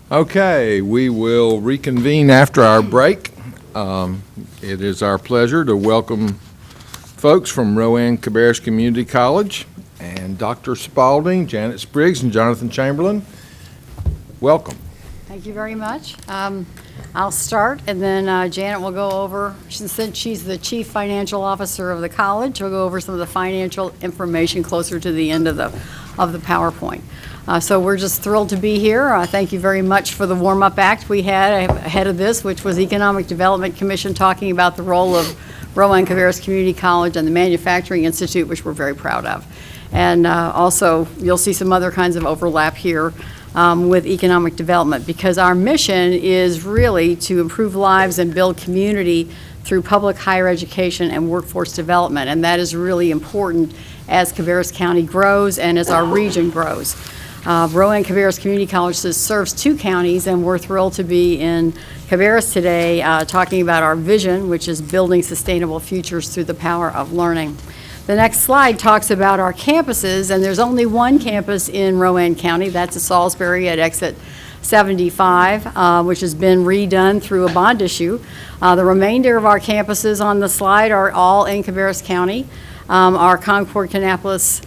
Okay, we will reconvene after our break. It is our pleasure to welcome folks from Rowan Cabarrus Community College and Dr. Spalding, Janet Spriggs, and Jonathan Chamberlain. Welcome. Thank you very much. I'll start, and then Janet will go over, since she's the Chief Financial Officer of the college, we'll go over some of the financial information closer to the end of the PowerPoint. So we're just thrilled to be here. Thank you very much for the warm-up act we had ahead of this, which was Economic Development Commission talking about the role of Rowan Cabarrus Community College and the Manufacturing Institute, which we're very proud of. And also, you'll see some other kinds of overlap here with economic development, because our mission is really to improve lives and build community through public higher education and workforce development, and that is really important as Cabarrus County grows and as our region grows. Rowan Cabarrus Community College serves 2 counties, and we're thrilled to be in Cabarrus today talking about our vision, which is building sustainable futures through the power of learning. The next slide talks about our campuses, and there's only one campus in Rowan County. That's at Salisbury at exit 75, which has been redone through a bond issue. The remainder of our campuses on the slide are all in Cabarrus County. Our Concord Kannapolis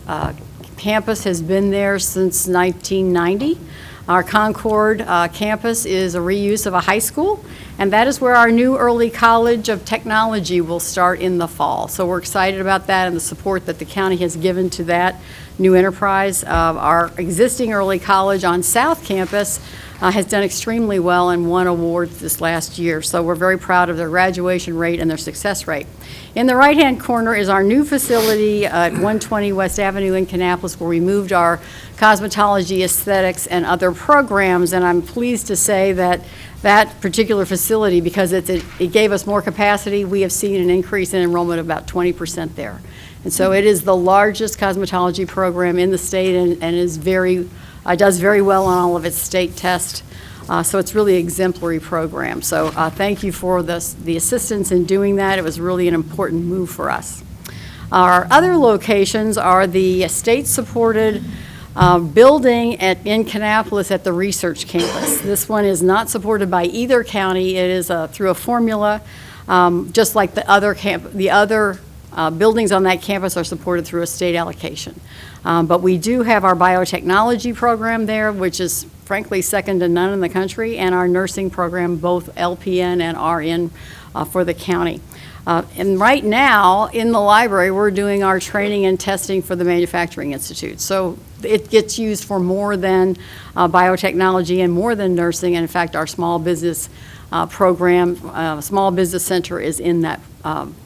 campus has been there since 1990. Our Concord campus is a reuse of a high school, and that is where our new early college of technology will start in the fall. So we're excited about that and the support that the county has given to that new enterprise. Our existing early college on South Campus has done extremely well and won awards this last year. So we're very proud of their graduation rate and their success rate. In the right-hand corner is our new facility at 120 West Avenue in Kannapolis, where we moved our cosmetology, aesthetics, and other programs. And I'm pleased to say that that particular facility, because it gave us more capacity, we have seen an increase in enrollment of about 20% there. And so it is the largest cosmetology program in the state, and is does very well on all of its state tests. So it's really an exemplary program. So thank you for the assistance in doing that. It was really an important move for us. Our other locations are the state-supported building in Kannapolis at the research campus. This one is not supported by either county. It is through a formula, just like the other buildings on that campus are supported through a state allocation. But we do have our biotechnology program there, which is frankly second to none in the country, and our nursing program, both LPN and RN for the county. And right now, in the library, we're doing our training and testing for the Manufacturing Institute. So it gets used for more than biotechnology and more than nursing. And in fact, our small business program, Small Business Center, is in that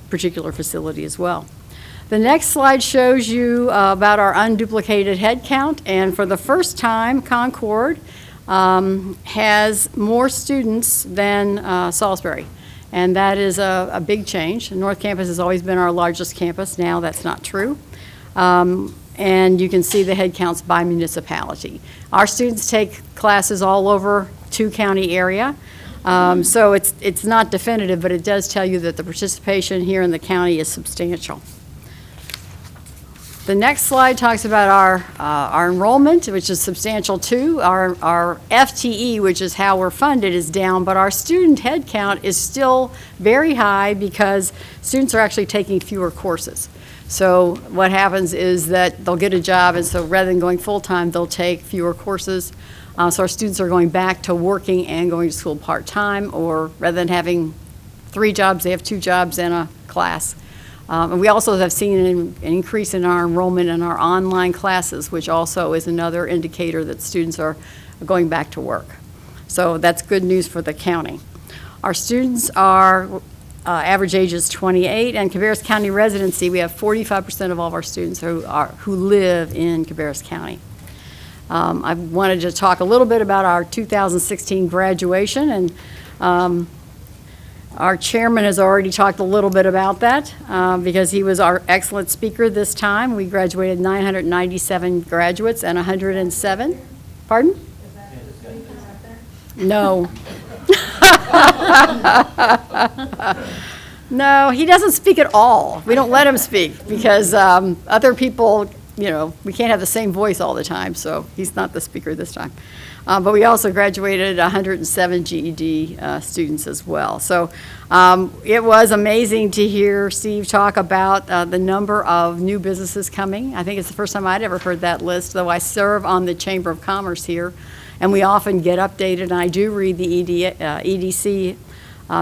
particular facility as well. The next slide shows you about our unduplicated headcount, and for the first time, Concord has more students than Salisbury, and that is a big change. The North Campus has always been our largest campus. Now that's not true. And you can see the headcounts by municipality. Our students take classes all over 2-county area. So it's not definitive, but it does tell you that the participation here in the county is substantial. The next slide talks about our enrollment, which is substantial too. Our FTE, which is how we're funded, is down, but our student head count is still very high because students are actually taking fewer courses. So what happens is that they'll get a job, and so rather than going full-time, they'll take fewer courses. So our students are going back to working and going to school part-time, or rather than having 3 jobs, they have 2 jobs and a class. And we also have seen an increase in our enrollment in our online classes, which also is another indicator that students are going back to work. So that's good news for the county. Our students are average age is 28, and Cabarrus County residency, we have 45% of all of our students who live in Cabarrus County. I wanted to talk a little bit about our 2016 graduation, and our chairman has already talked a little bit about that because he was our excellent speaker this time. We graduated 997 graduates and 107. Pardon? No. No, he doesn't speak at all. We don't let him speak because other people we can't have the same voice all the time, so he's not the speaker this time. But we also graduated 107 GED students as well. So it was amazing to hear Steve talk about the number of new businesses coming. I think it's the first time I'd ever heard that list, though I serve on the Chamber of Commerce here, and we often get updated, and I do read the EDC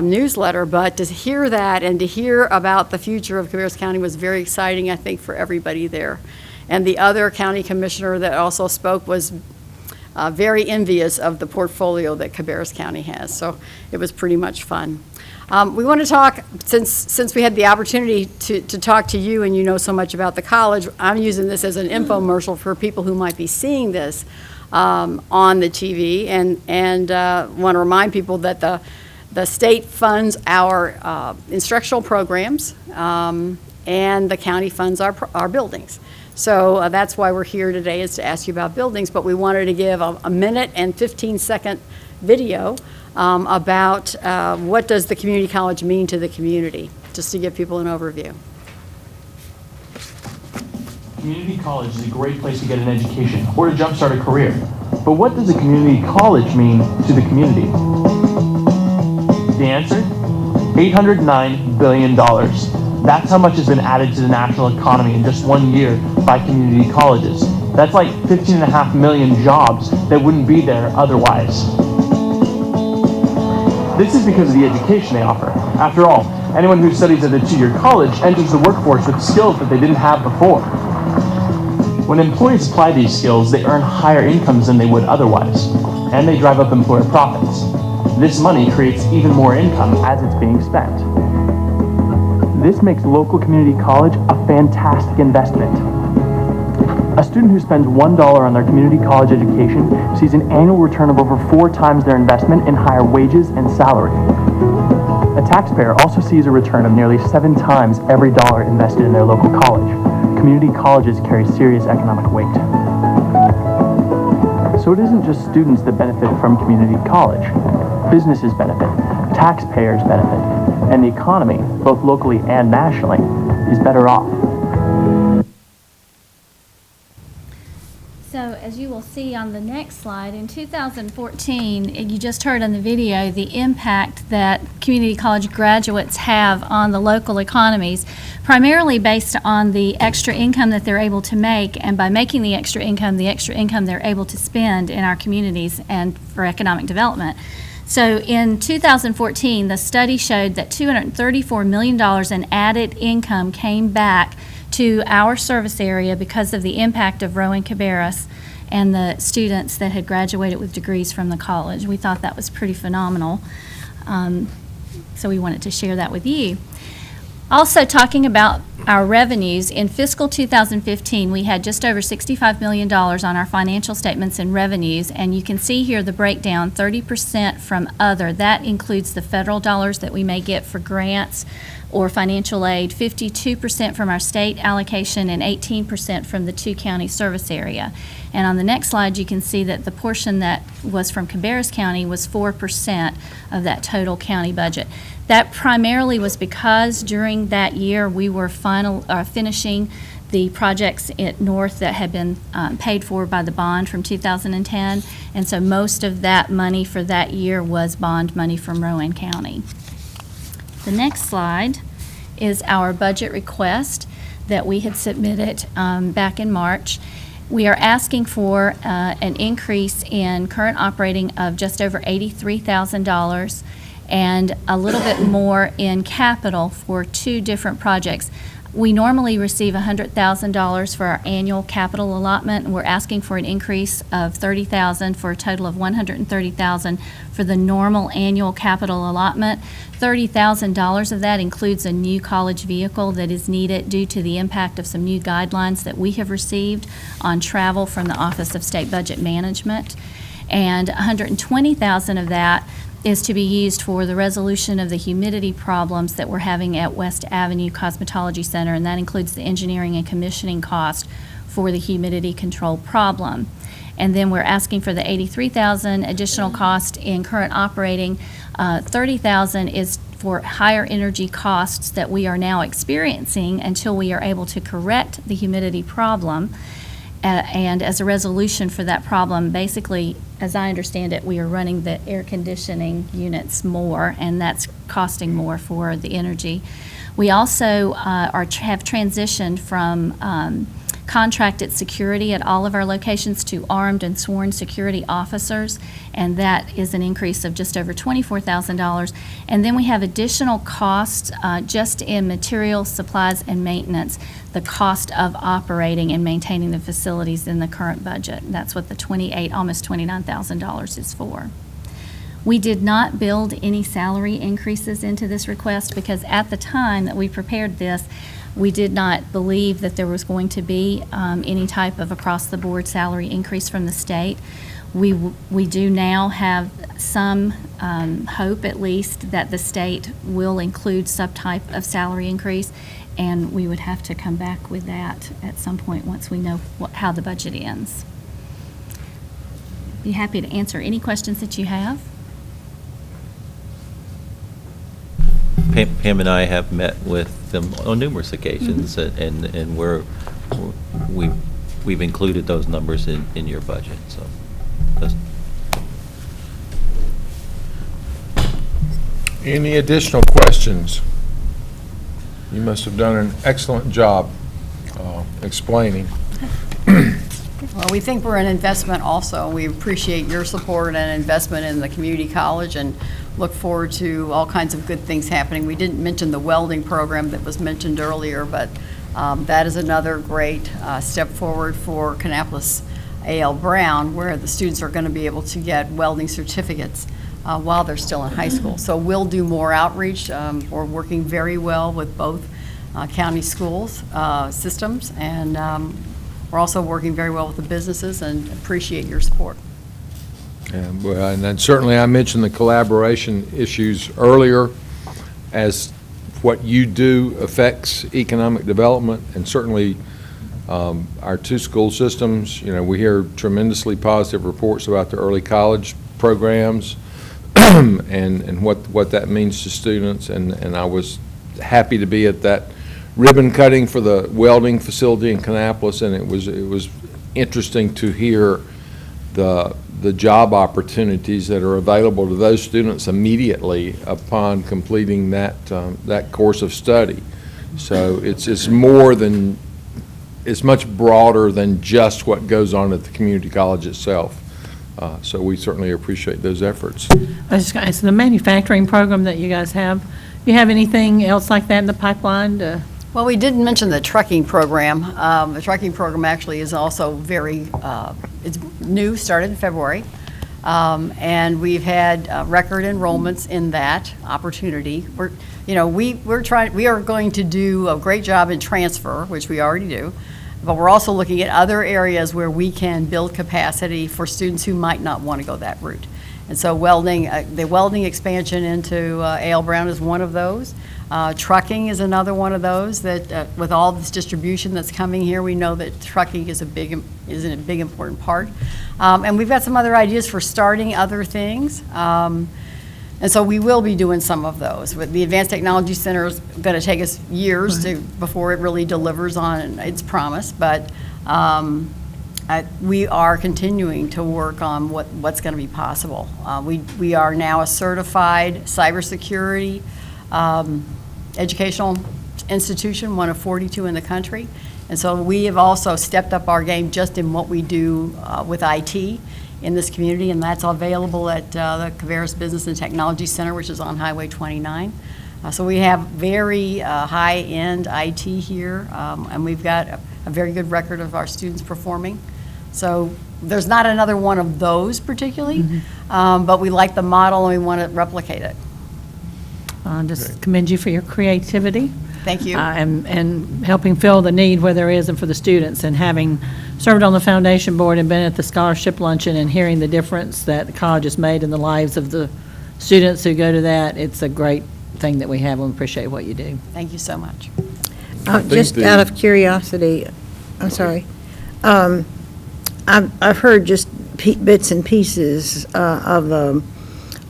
newsletter, but to hear that and to hear about the future of Cabarrus County was very exciting, I think, for everybody there. And the other county commissioner that also spoke was very envious of the portfolio that Cabarrus County has, so it was pretty much fun. We want to talk, since we had the opportunity to talk to you and you know so much about the college, I'm using this as an infomercial for people who might be seeing this on the TV, and want to remind people that the state funds our instructional programs, and the county funds our buildings. So that's why we're here today, is to ask you about buildings, but we wanted to give a minute and 15-second video about what does the community college mean to the community, just to give people an overview. Community college is a great place to get an education or to jumpstart a career. But what does a community college mean to the community? The answer? $809 billion. That's how much has been added to the national economy in just 1 year by community colleges. That's like 15.5 million jobs that wouldn't be there otherwise. This is because of the education they offer. After all, anyone who studies at a two-year college enters the workforce with skills that they didn't have before. When employees apply these skills, they earn higher incomes than they would otherwise, and they drive up employer profits. This money creates even more income as it's being spent. This makes local community college a fantastic investment. A student who spends $1 on their community college education sees an annual return of over 4 times their investment in higher wages and salary. A taxpayer also sees a return of nearly 7 times every dollar invested in their local college. Community colleges carry serious economic weight. So it isn't just students that benefit from community college. Businesses benefit, taxpayers benefit, and the economy, both locally and nationally, is better off. So as you will see on the next slide, in 2014, you just heard on the video the impact that community college graduates have on the local economies, primarily based on the extra income that they're able to make, and by making the extra income they're able to spend in our communities and for economic development. So in 2014, the study showed that $234 million in added income came back to our service area because of the impact of Rowan Cabarrus and the students that had graduated with degrees from the college. We thought that was pretty phenomenal, so we wanted to share that with you. Also, talking about our revenues, in fiscal 2015, we had just over $65 million on our financial statements and revenues, and you can see here the breakdown, 30% from other. That includes the federal dollars that we may get for grants or financial aid, 52% from our state allocation, and 18% from the 2-county service area. And on the next slide, you can see that the portion that was from Cabarrus County was 4% of that total county budget. That primarily was because during that year we were finishing the projects at North that had been paid for by the bond from 2010, and so most of that money for that year was bond money from Rowan County. The next slide is our budget request that we had submitted back in March. We are asking for an increase in current operating of just over $83,000 and a little bit more in capital for 2 different projects. We normally receive $100,000 for our annual capital allotment, and we're asking for an increase of $30,000 for a total of $130,000 for the normal annual capital allotment. $30,000 of that includes a new college vehicle that is needed due to the impact of some new guidelines that we have received on travel from the Office of State Budget Management. And $120,000 of that is to be used for the resolution of the humidity problems that we're having at West Avenue Cosmetology Center, and that includes the engineering and commissioning cost for the humidity control problem. And then we're asking for the $83,000 additional cost in current operating. $30,000 is for higher energy costs that we are now experiencing until we are able to correct the humidity problem. And as a resolution for that problem, basically, as I understand it, we are running the air conditioning units more, and that's costing more for the energy. We also have transitioned from contracted security at all of our locations to armed and sworn security officers, and that is an increase of just over $24,000. And then we have additional costs just in materials, supplies, and maintenance, the cost of operating and maintaining the facilities in the current budget. That's what the almost $29,000 is for. We did not build any salary increases into this request because at the time that we prepared this, we did not believe that there was going to be any type of across-the-board salary increase from the state. We do now have some hope, at least, that the state will include some type of salary increase, and we would have to come back with that at some point once we know how the budget ends. Be happy to answer any questions that you have. Pam and I have met with them on numerous occasions, and we've included those numbers in your budget. So, Any additional questions? You must have done an excellent job explaining. Well, we think we're an investment also. We appreciate your support and investment in the community college and look forward to all kinds of good things happening. We didn't mention the welding program that was mentioned earlier, but that is another great step forward for Kannapolis A.L. Brown, where the students are going to be able to get welding certificates while they're still in high school. So we'll do more outreach. We're working very well with both county schools systems, and we're also working very well with the businesses and appreciate your support. Well, and then certainly I mentioned the collaboration issues earlier, as what you do affects economic development, and certainly our two school systems. You know, we hear tremendously positive reports about the early college programs and what that means to students, and I was happy to be at that ribbon cutting for the welding facility in Kannapolis, and it was interesting to hear the job opportunities that are available to those students immediately upon completing that course of study. So it's more than, it's much broader than just what goes on at the community college itself. So we certainly appreciate those efforts. I was just going to ask, the manufacturing program that you guys have, do you have anything else like that in the pipeline? Well, we did mention the trucking program. The trucking program actually is also very, it's new, started in February. And we've had record enrollments in that opportunity. We are going to do a great job in transfer, which we already do, but we're also looking at other areas where we can build capacity for students who might not want to go that route. And so welding, the welding expansion into A.L. Brown is one of those. Trucking is another one of those that, with all this distribution that's coming here, we know that trucking is a big important part. And we've got some other ideas for starting other things. And so we will be doing some of those. But the Advanced Technology Center is going to take us years before it really delivers on its promise. But we are continuing to work on what's going to be possible. We are now a certified cybersecurity educational institution, one of 42 in the country. And so we have also stepped up our game just in what we do with IT in this community, and that's available at the Cabarrus Business and Technology Center, which is on Highway 29. So we have very high-end IT here, and we've got a very good record of our students performing. So there's not another one of those particularly, but we like the model and we want to replicate it. Just commend you for your creativity. Thank you. And helping fill the need where there is and for the students, and having served on the foundation board and been at the scholarship luncheon and hearing the difference that the college has made in the lives of the students who go to that, it's a great thing that we have, and we appreciate what you do. Thank you so much. Just out of curiosity, I'm sorry. I've heard just bits and pieces of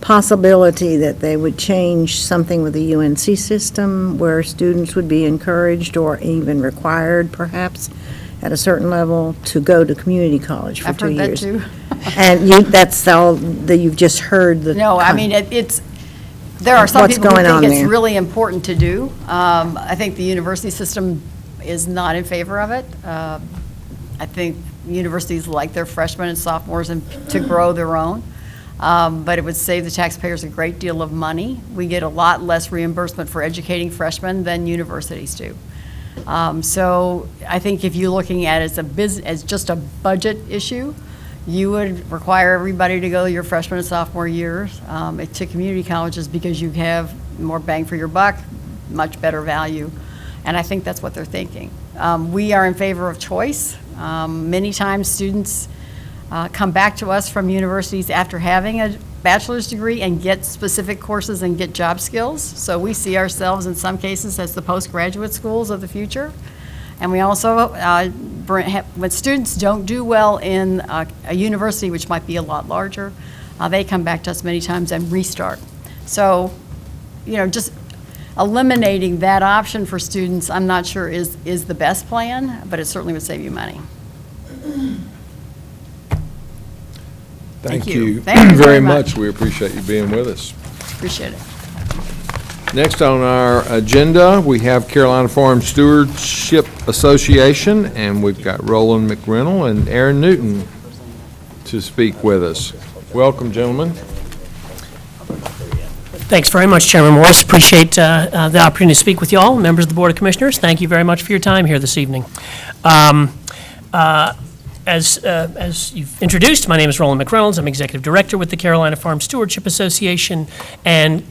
possibility that they would change something with the UNC system where students would be encouraged or even required, perhaps, at a certain level to go to community college for I've 2 heard that years? too. And that's all that you've just heard? No, I mean, there are some What's people who going on think it's there? really important to do. I think the university system is not in favor of it. I think universities like their freshmen and sophomores to grow their own. But it would save the taxpayers a great deal of money. We get a lot less reimbursement for educating freshmen than universities do. So I think if you're looking at it as just a budget issue, you would require everybody to go your freshman and sophomore years to community colleges because you have more bang for your buck, much better value. And I think that's what they're thinking. We are in favor of choice. Many times students come back to us from universities after having a bachelor's degree and get specific courses and get job skills. So we see ourselves in some cases as the postgraduate schools of the future. And we also, when students don't do well in a university, which might be a lot larger, they come back to us many times and restart. So, just eliminating that option for students, I'm not sure is the best plan, but it certainly would save you money. Thank Thank you. you Thank you very very much. much. We appreciate you being with us. Appreciate it. Next on our agenda, we have Carolina Farm Stewardship Association, and we've got Roland McReynolds and Aaron Newton to speak with us. Welcome, gentlemen. Thanks very much, Chairman Morris. Appreciate the opportunity to speak with you all, members of the Board of Commissioners. Thank you very much for your time here this evening. As you've introduced, my name is Roland McReynolds. I'm Executive Director with the Carolina Farm Stewardship Association, and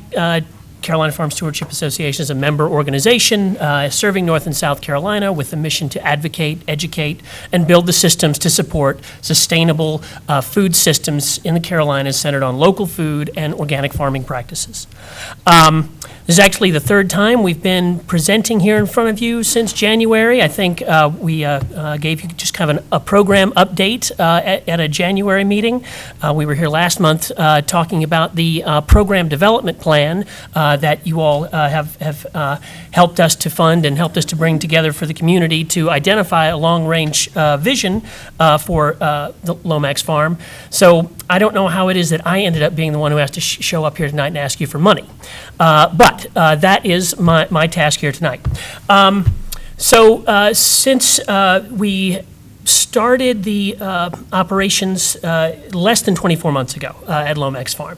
Carolina Farm Stewardship Association is a member organization serving North and South Carolina with a mission to advocate, educate, and build the systems to support sustainable food systems in the Carolinas centered on local food and organic farming practices. This is actually the third time we've been presenting here in front of you since January. I think we gave you just kind of a program update at a January meeting. We were here last month talking about the program development plan that you all have helped us to fund and helped us to bring together for the community to identify a long-range vision for the Lomax Farm. So I don't know how it is that I ended up being the one who has to show up here tonight and ask you for money. But that is my task here tonight. Since we started the operations less than 24 months ago at Lomax Farm,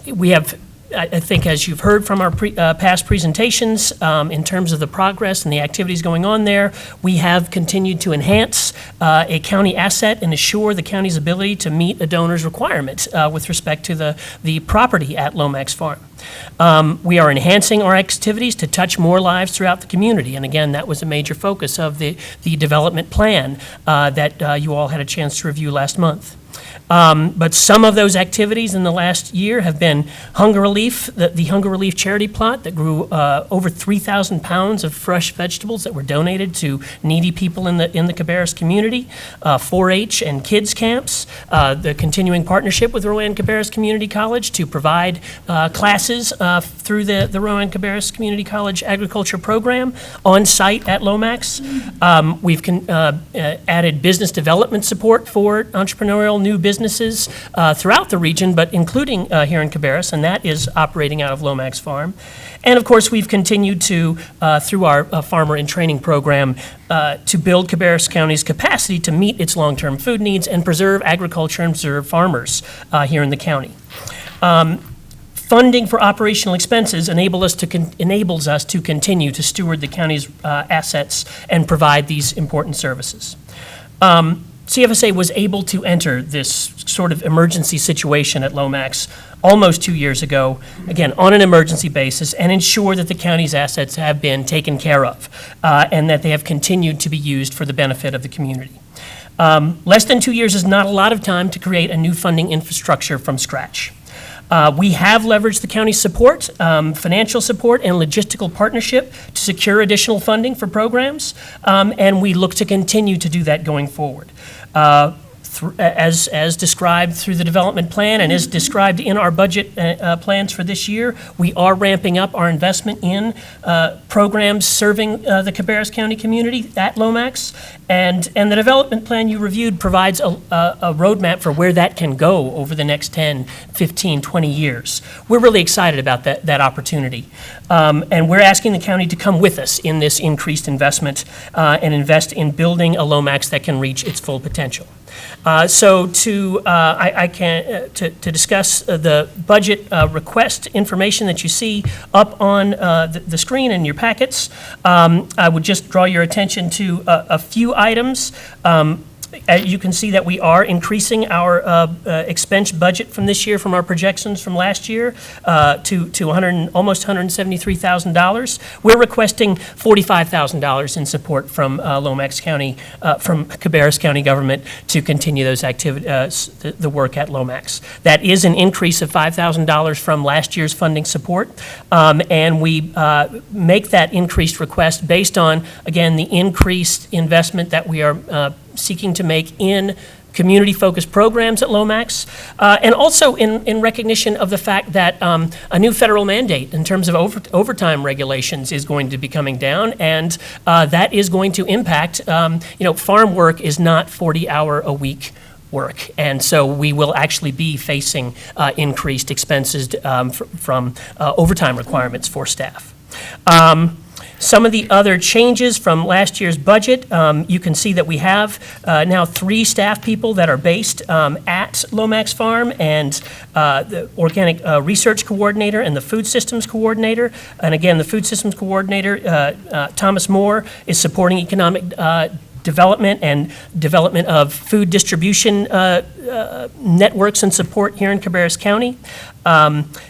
we have, I think, as you've heard from our past presentations, in terms of the progress and the activities going on there, we have continued to enhance a county asset and assure the county's ability to meet a donor's requirements with respect to the property at Lomax Farm. We are enhancing our activities to touch more lives throughout the community, and again, that was a major focus of the development plan that you all had a chance to review last month. But some of those activities in the last year have been hunger relief, the hunger relief charity plot that grew over 3,000 pounds of fresh vegetables that were donated to needy people in the Cabarrus community, 4-H and kids camps, the continuing partnership with Rowan Cabarrus Community College to provide classes through the Rowan Cabarrus Community College agriculture program on site at Lomax. We've added business development support for entrepreneurial new businesses throughout the region, but including here in Cabarrus, and that is operating out of Lomax Farm. And of course, we've continued to, through our Farmer in Training program, to build Cabarrus County's capacity to meet its long-term food needs and preserve agriculture and preserve farmers here in the county. Funding for operational expenses enables us to continue to steward the county's assets and provide these important services. CFSA was able to enter this sort of emergency situation at Lomax almost 2 years ago, again, on an emergency basis, and ensure that the county's assets have been taken care of and that they have continued to be used for the benefit of the community. Less than 2 years is not a lot of time to create a new funding infrastructure from scratch. We have leveraged the county's support, financial support, and logistical partnership to secure additional funding for programs, and we look to continue to do that going forward. as described through the development plan and as described in our budget plans for this year, we are ramping up our investment in programs serving the Cabarrus County community at Lomax. And the development plan you reviewed provides a roadmap for where that can go over the next 10, 15, 20 years. We're really excited about that opportunity. And we're asking the county to come with us in this increased investment and invest in building a Lomax that can reach its full potential. So to discuss the budget request information that you see up on the screen in your packets, I would just draw your attention to a few items. You can see that we are increasing our expense budget from this year from our projections from last year to almost $173,000. We're requesting $45,000 in support from Lomax County, from Cabarrus County government to continue those activities, the work at Lomax. That is an increase of $5,000 from last year's funding support, and we make that increased request based on, again, the increased investment that we are seeking to make in community-focused programs at Lomax, and also in recognition of the fact that a new federal mandate in terms of overtime regulations is going to be coming down, and that is going to impact, farm work is not 40-hour-a-week work, and so we will actually be facing increased expenses from overtime requirements for staff. Some of the other changes from last year's budget, you can see that we have now 3 staff people that are based at Lomax Farm, and the Organic Research Coordinator and the Food Systems Coordinator. And again, the Food Systems Coordinator, Thomas Moore, is supporting economic development and development of food distribution networks and support here in Cabarrus County.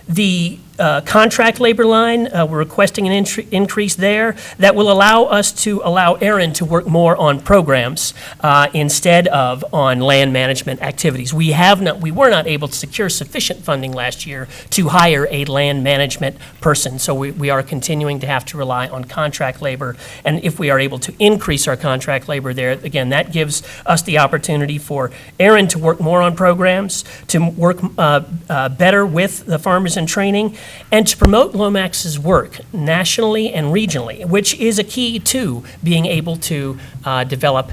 The contract labor line, we're requesting an increase there that will allow us to allow Aaron to work more on programs instead of on land management activities. We were not able to secure sufficient funding last year to hire a land management person, so we are continuing to have to rely on contract labor. And if we are able to increase our contract labor there, again, that gives us the opportunity for Aaron to work more on programs, to work better with the farmers in training, and to promote Lomax's work nationally and regionally, which is a key to being able to develop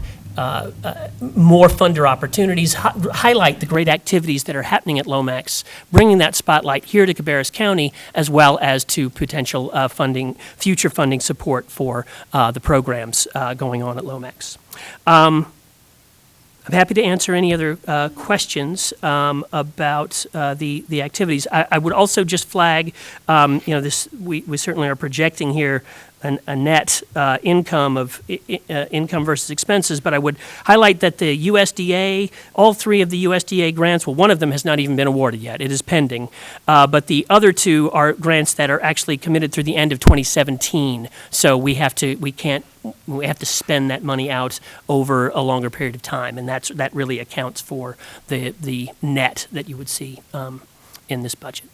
more funder opportunities, highlight the great activities that are happening at Lomax, bringing that spotlight here to Cabarrus County, as well as to potential future funding support for the programs going on at Lomax. I'm happy to answer any other questions about the activities. I would also just flag, we certainly are projecting here a net income of income versus expenses, but I would highlight that the USDA, all 3 of the USDA grants, well, one of them has not even been awarded yet. It is pending. But the other 2 are grants that are actually committed through the end of 2017. So we have to spend that money out over a longer period of time, and that really accounts for the net that you would see in this budget.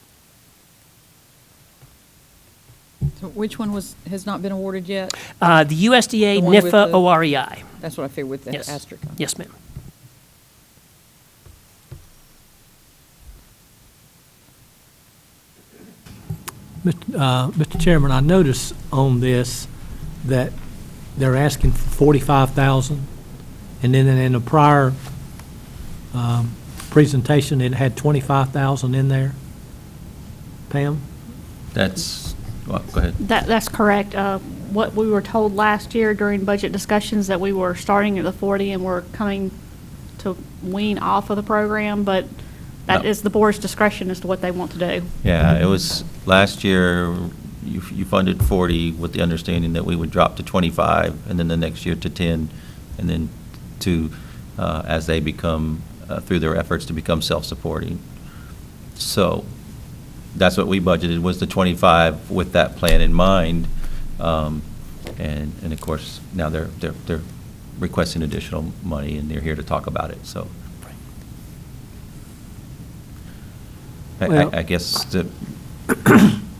So which one has not been awarded yet? The USDA The one with NIFA the- OREI. That's what I figured with the Yes. asterisk. on it. Yes, ma'am. Mr. Chairman, I notice on this that they're asking for 45,000, and then in the prior presentation, it had 25,000 in there. Pam? Well, go ahead. That's correct. What we were told last year during budget discussions that we were starting at the 40 and we're coming to wean off of the program, but that No. is the board's discretion as to what they want to do. Yeah, it was, last year, you funded 40 with the understanding that we would drop to 25, and then the next year to 10, and then to, as they become, through their efforts to become self-supporting. So that's what we budgeted, was the 25 with that plan in mind. And of course, now they're requesting additional money, and they're here to talk about it, so. Well- I guess the,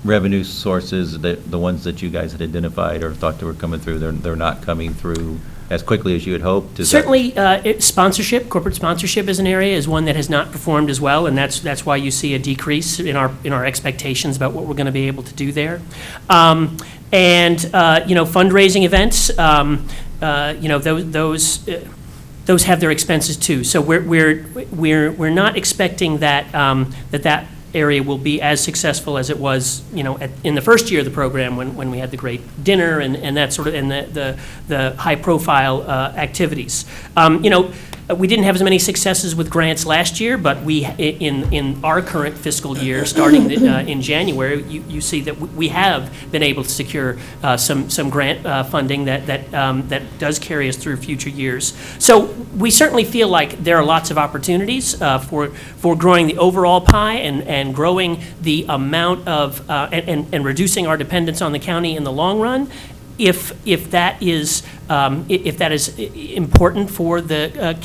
revenue sources, the ones that you guys had identified or thought they were coming through, they're not coming through as quickly as you had hoped? Certainly, sponsorship, corporate sponsorship is an area, is one that has not performed as well, and that's why you see a decrease in our expectations about what we're going to be able to do there. Fundraising events, those have their expenses too. So we're not expecting that that area will be as successful as it was, in the first year of the program when we had the great dinner and that sort of, and the high profile activities. We didn't have as many successes with grants last year, but we, in our current fiscal year, starting in January, you see that we have been able to secure some grant funding that does carry us through future years. So we certainly feel like there are lots of opportunities for growing the overall pie and growing the amount of and reducing our dependence on the county in the long run. If that is important for the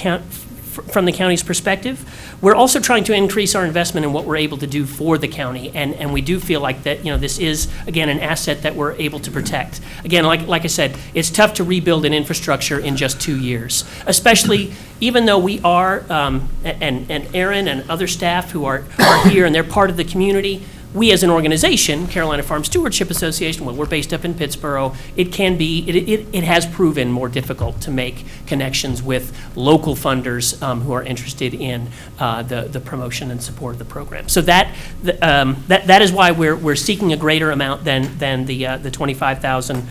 from the county's perspective. We're also trying to increase our investment in what we're able to do for the county, and we do feel like that, this is, again, an asset that we're able to protect. Again, like I said, it's tough to rebuild an infrastructure in just 2 years, especially even though we are, and Aaron and other staff who are here and they're part of the community. We as an organization, Carolina Farm Stewardship Association, we're based up in Pittsboro, it has proven more difficult to make connections with local funders who are interested in the promotion and support of the program. So that is why we're seeking a greater amount than the 25,000.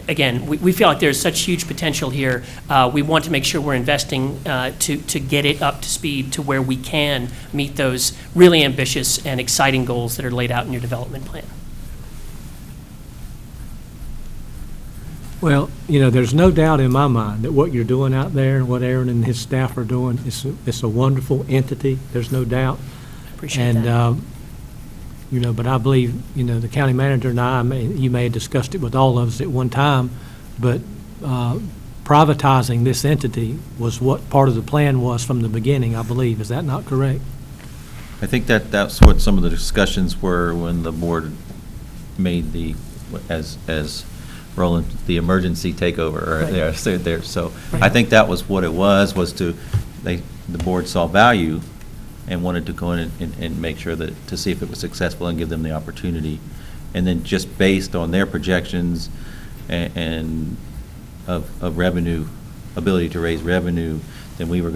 Again, we feel like there's such huge potential here. We want to make sure we're investing to get it up to speed to where we can meet those really ambitious and exciting goals that are laid out in your development plan. Well, there's no doubt in my mind that what you're doing out there and what Aaron and his staff are doing it's a wonderful entity. There's no doubt. I appreciate that. But I believe, the county manager and I, you may have discussed it with all of us at one time, but privatizing this entity was what part of the plan was from the beginning, I believe. Is that not correct? I think that's what some of the discussions were when the board made as Roland, the emergency takeover. Right. There. So Right. I think that was what it was the board saw value and wanted to go in and make sure to see if it was successful and give them the opportunity. And then just based on their projections and of revenue, ability to raise revenue, then we were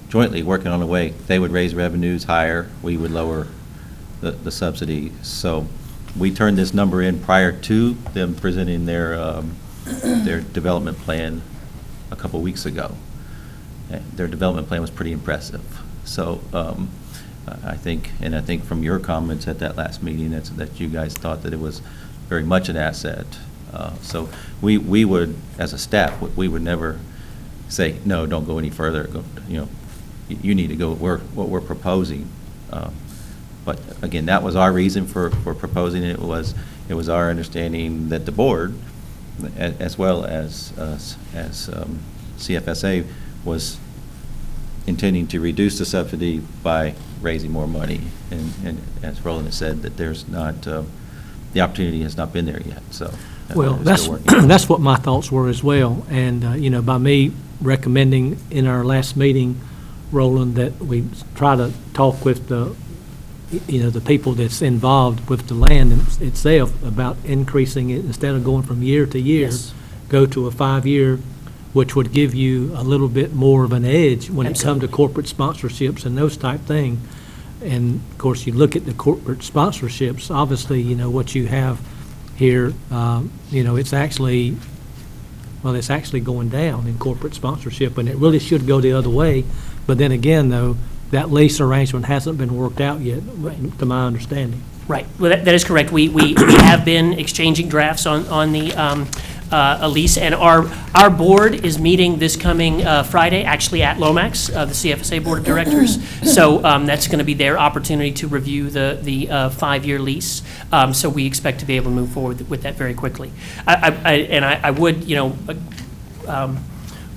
jointly working on a way. They would raise revenues higher, we would lower the subsidy. So we turned this number in prior to them presenting their development plan a couple weeks ago. Their development plan was pretty impressive. So I think from your comments at that last meeting, that you guys thought that it was very much an asset. So we would, as a staff, we would never say, no, don't go any further. You need to go what we're proposing. But again, that was our reason for proposing it. It was our understanding that the board, as well as CFSA, was intending to reduce the subsidy by raising more money. And as Roland has said, that there's not, the opportunity has not been there yet, so. Well, that's what my thoughts were as well. And, by me recommending in our last meeting, Roland, that we try to talk with the people that's involved with the land itself about increasing it instead of going from year to year, Yes. go to a 5-year, which would give you a little bit more of an edge when it comes to corporate sponsorships and those type things. And of course, you look at the corporate sponsorships, obviously, what you have here, it's actually going down in corporate sponsorship, and it really should go the other way. But then again, though, that lease arrangement hasn't been worked out yet, to my understanding. Right. Well, that is correct. We have been exchanging drafts on the a lease, and our board is meeting this coming Friday, actually at Lomax, the CFSA Board of Directors. So that's going to be their opportunity to review the 5-year lease. So we expect to be able to move forward with that very quickly. I would,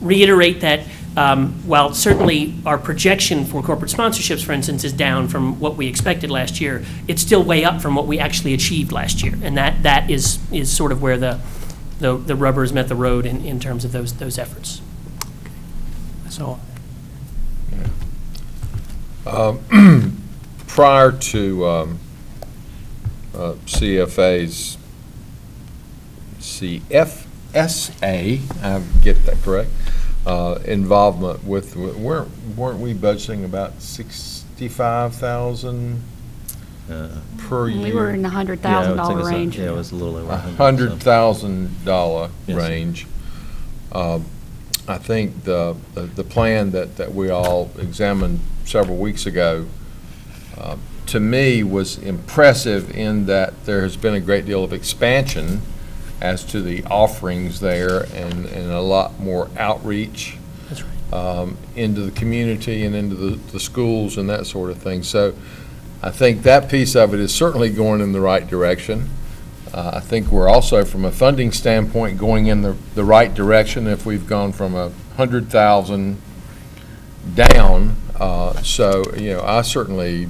reiterate that while certainly our projection for corporate sponsorships, for instance, is down from what we expected last year, it's still way up from what we actually achieved last year. And that is sort of where the rubber has met the road in terms of those efforts. That's all. Prior to CFSA, I get that correct, involvement with, weren't we budgeting about 65,000 per year? We were in the $100,000 range. Yeah, it was a little over $100,000 Yes. range. I think the plan that we all examined several weeks ago, to me, was impressive in that there has been a great deal of expansion as to the offerings there and a lot more outreach That's right. into the community and into the schools and that sort of thing. So I think that piece of it is certainly going in the right direction. I think we're also, from a funding standpoint, going in the right direction if we've gone from 100,000 down. So, I certainly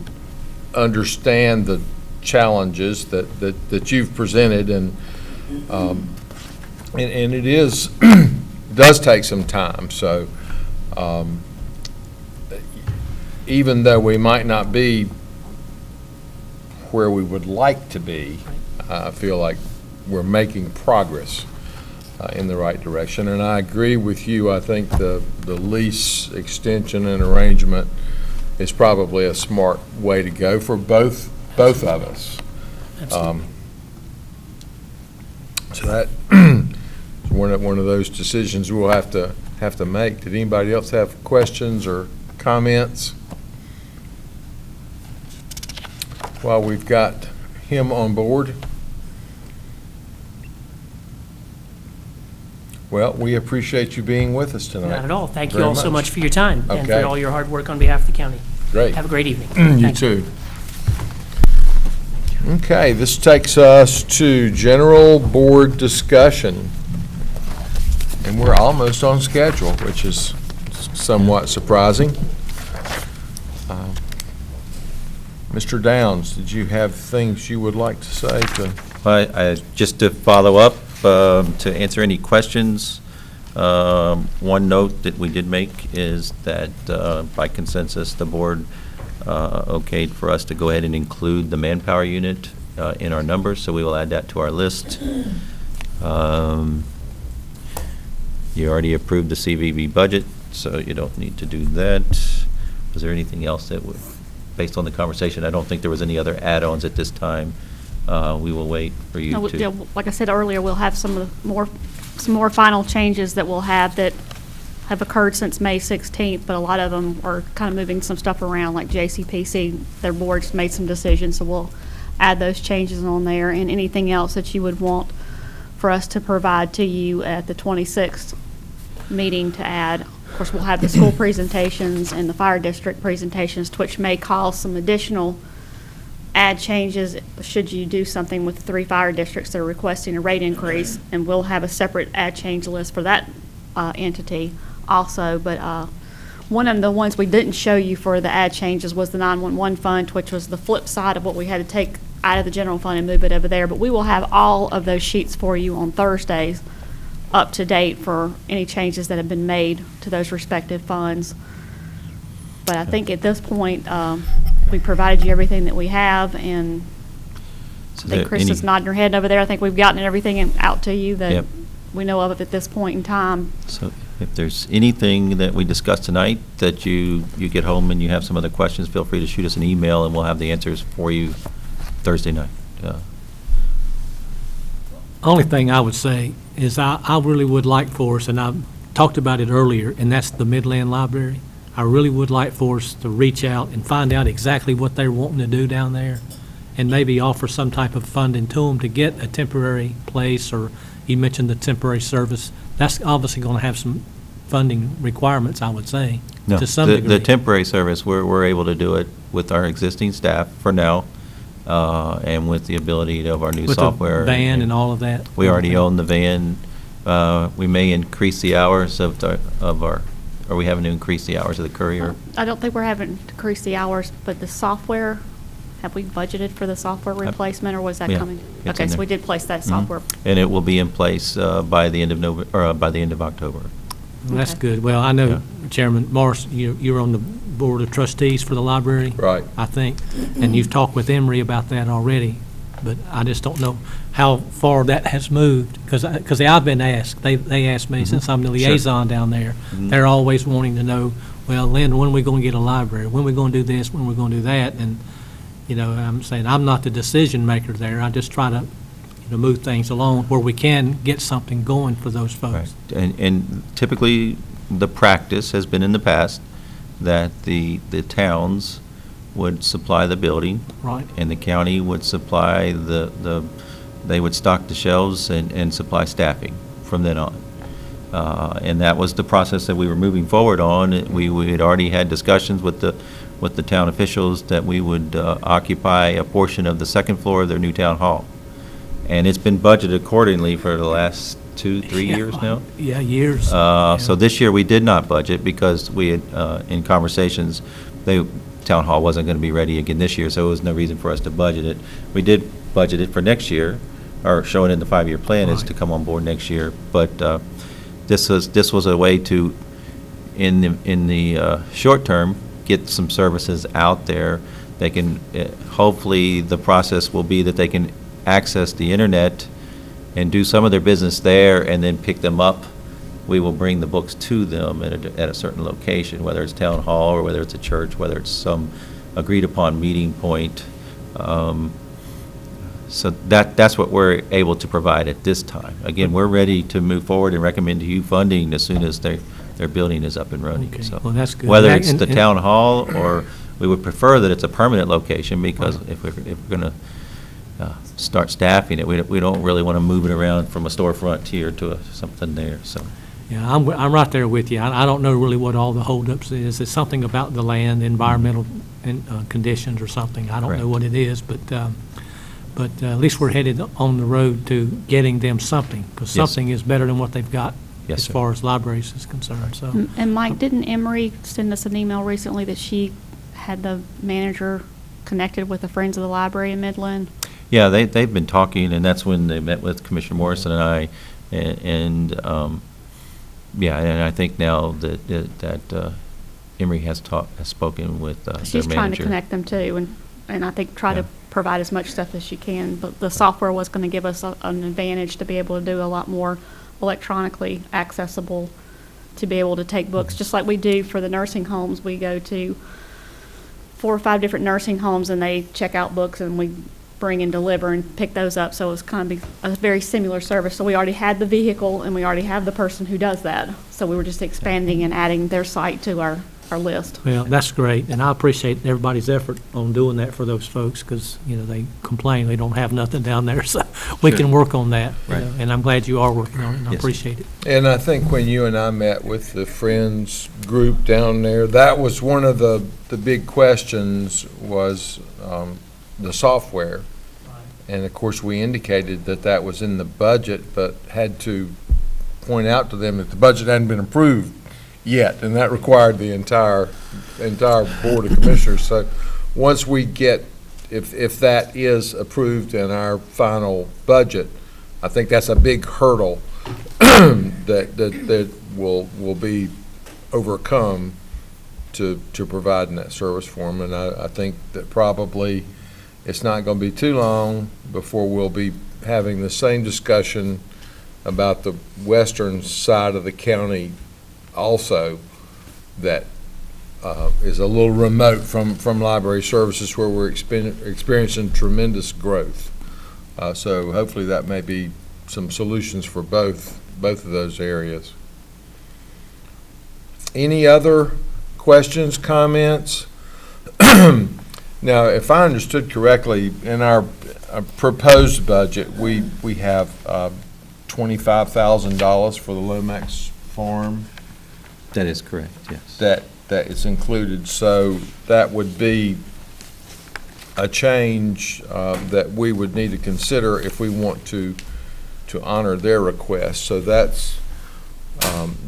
understand the challenges that you've presented, and it does take some time. So even though we might not be where we would like to be, I feel like we're making progress in the right direction. And I agree with you. I think the lease extension and arrangement is probably a smart way to go for both of us. Absolutely. So that is one of those decisions we'll have to make. Did anybody else have questions or comments? While we've got him on board. Well, we appreciate you being with us tonight. Not at all. Thank you Very all so much for your time and Okay. for all your hard work on behalf of the county. Great. Have a great evening. You Thank too. Okay, this takes us to general board discussion. And we're almost on schedule, which is somewhat surprising. Mr. Downs, did you have things you would like to say to? Just to follow up, to answer any questions, one note that we did make is that by consensus, the board okayed for us to go ahead and include the manpower unit in our numbers, so we will add that to our list. You already approved the CVB budget, so you don't need to do that. Was there anything else that based on the conversation, I don't think there was any other add-ons at this time. We will wait for you to. Yeah, like I said earlier, we'll have some more final changes that we'll have that have occurred since May 16th, but a lot of them are kind of moving some stuff around, like JCPC, their board's made some decisions, so we'll add those changes on there, and anything else that you would want for us to provide to you at the 26th meeting to add. Of course, we'll have the school presentations and the fire district presentations, which may cause some additional add changes should you do something with the 3 fire districts that are requesting a rate increase, and we'll have a separate add change list for that entity also. But one of the ones we didn't show you for the add changes was the 911 fund, which was the flip side of what we had to take out of the general fund and move it over there. But we will have all of those sheets for you on Thursdays, up to date for any changes that have been made to those respective funds. But I think at this point, we provided you everything that we have, and I think Chris is nodding her head over there. I think we've gotten everything out to you that we know of at this point in time. So if there's anything that we discussed tonight that you get home and you have some other questions, feel free to shoot us an email and we'll have the answers for you Thursday night. Only thing I would say is I really would like for us, and I've talked about it earlier, and that's the Midland Library. I really would like for us to reach out and find out exactly what they're wanting to do down there, and maybe offer some type of funding to them to get a temporary place, or you mentioned the temporary service. That's obviously going to have some funding requirements, I would say, No, to some degree. the temporary service, we're able to do it with our existing staff for now, and with the ability of our new software. With the van and all of that. We already own the van. We may increase the hours of our Are we having to increase the hours of the courier? I don't think we're having to increase the hours, but the software, have we budgeted for the software replacement, or was that Yeah, coming? it's Okay, in so there. we did place that Mhm. software. And it will be in place by the end of by the end of October. Well, that's Okay. good. Well, I Yeah. know, Chairman Morris, you're on the Board of Trustees for the library. Right. I think, and you've talked with Emory about that already, but I just don't know how far that has moved, because I've been asked, they asked me, since I'm the liaison down there, they're always wanting to know, well, Lynn, when are we going to get a library? When are we going to do this? When are we going to do that? And, I'm saying, I'm not the decision maker there. I just try to, move things along where we can get something going for those folks. Right. And typically, the practice has been in the past that the towns would supply the building. Right. And the county would supply they would stock the shelves and supply staffing from then on. And that was the process that we were moving forward on. We had already had discussions with the town officials that we would occupy a portion of the second floor of their new town hall. And it's been budgeted accordingly for the last 2-3 years now. Yeah, years. So this year, we did not budget because we had, in conversations, town hall wasn't going to be ready again this year, so there was no reason for us to budget it. We did budget it for next year, or show it in the 5-year plan is to come on board next year. But this was a way to, in the short term, get some services out there. They can, hopefully, the process will be that they can access the internet and do some of their business there and then pick them up. We will bring the books to them at a certain location, whether it's town hall or whether it's a church, whether it's some agreed upon meeting point. So that's what we're able to provide at this time. Again, we're ready to move forward and recommend to you funding as soon as their building is up and running. Okay. So Well, that's good. whether And- it's the and- town hall, or we would prefer that it's a permanent location, because if we're going to start staffing it, we don't really want to move it around from a storefront here to something there, so. Yeah, I'm right there with you. I don't know really what all the holdups is. It's something about the land, environmental conditions or something. I don't know Correct. what it is, but at least we're headed on the road to getting them something, because Yes. something is better than what they've got Yes, as sir. far as libraries is concerned, so. And Mike, didn't Emory send us an email recently that she had the manager connected with the Friends of the Library in Midland? Yeah, they've been talking, and that's when they met with Commissioner Morrison and I, and I think now that Emory has spoken with their manager. She's trying to connect them too, and I think try Yeah. to provide as much stuff as she can. But the software was going to give us an advantage to be able to do a lot more electronically accessible, to be able to take books, just like we do for the nursing homes. We go to 4 or 5 different nursing homes, and they check out books, and we bring and deliver and pick those up. So it's kind of a very similar service. So we already had the vehicle, and we already have the person who does that. So we were just expanding and adding their site to our list. Well, that's great, and I appreciate everybody's effort on doing that for those folks, because, they complain they don't have nothing down there, so we can work on that. Right. And I'm glad you are working on it, and I Yes. appreciate it. And I think when you and I met with the Friends group down there, that was one of the big questions was the software. And of course, we indicated that was in the budget, but had to point out to them that the budget hadn't been approved yet, and that required the entire Board of Commissioners. So once we get, if that is approved in our final budget, I think that's a big hurdle that will be overcome to providing that service for them. And I think that probably it's not going to be too long before we'll be having the same discussion about the western side of the county also, that is a little remote from library services, where we're experiencing tremendous growth. So hopefully that may be some solutions for both of those areas. Any other questions, comments? Now, if I understood correctly, in our proposed budget, we have $25,000 for the Lomax farm. That is correct, yes. That is included, so that would be a change that we would need to consider if we want to honor their request. So that's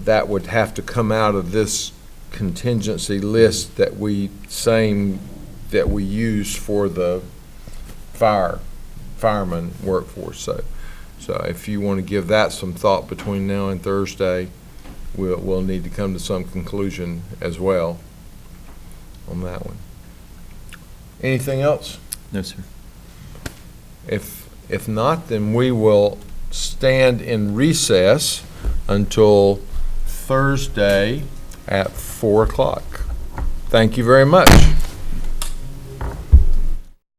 that would have to come out of this contingency list that we use for the fireman workforce. So if you want to give that some thought between now and Thursday, we'll need to come to some conclusion as well on that one. Anything else? No, sir. If not, then we will stand in recess until Thursday at 4 o'clock. Thank you very much.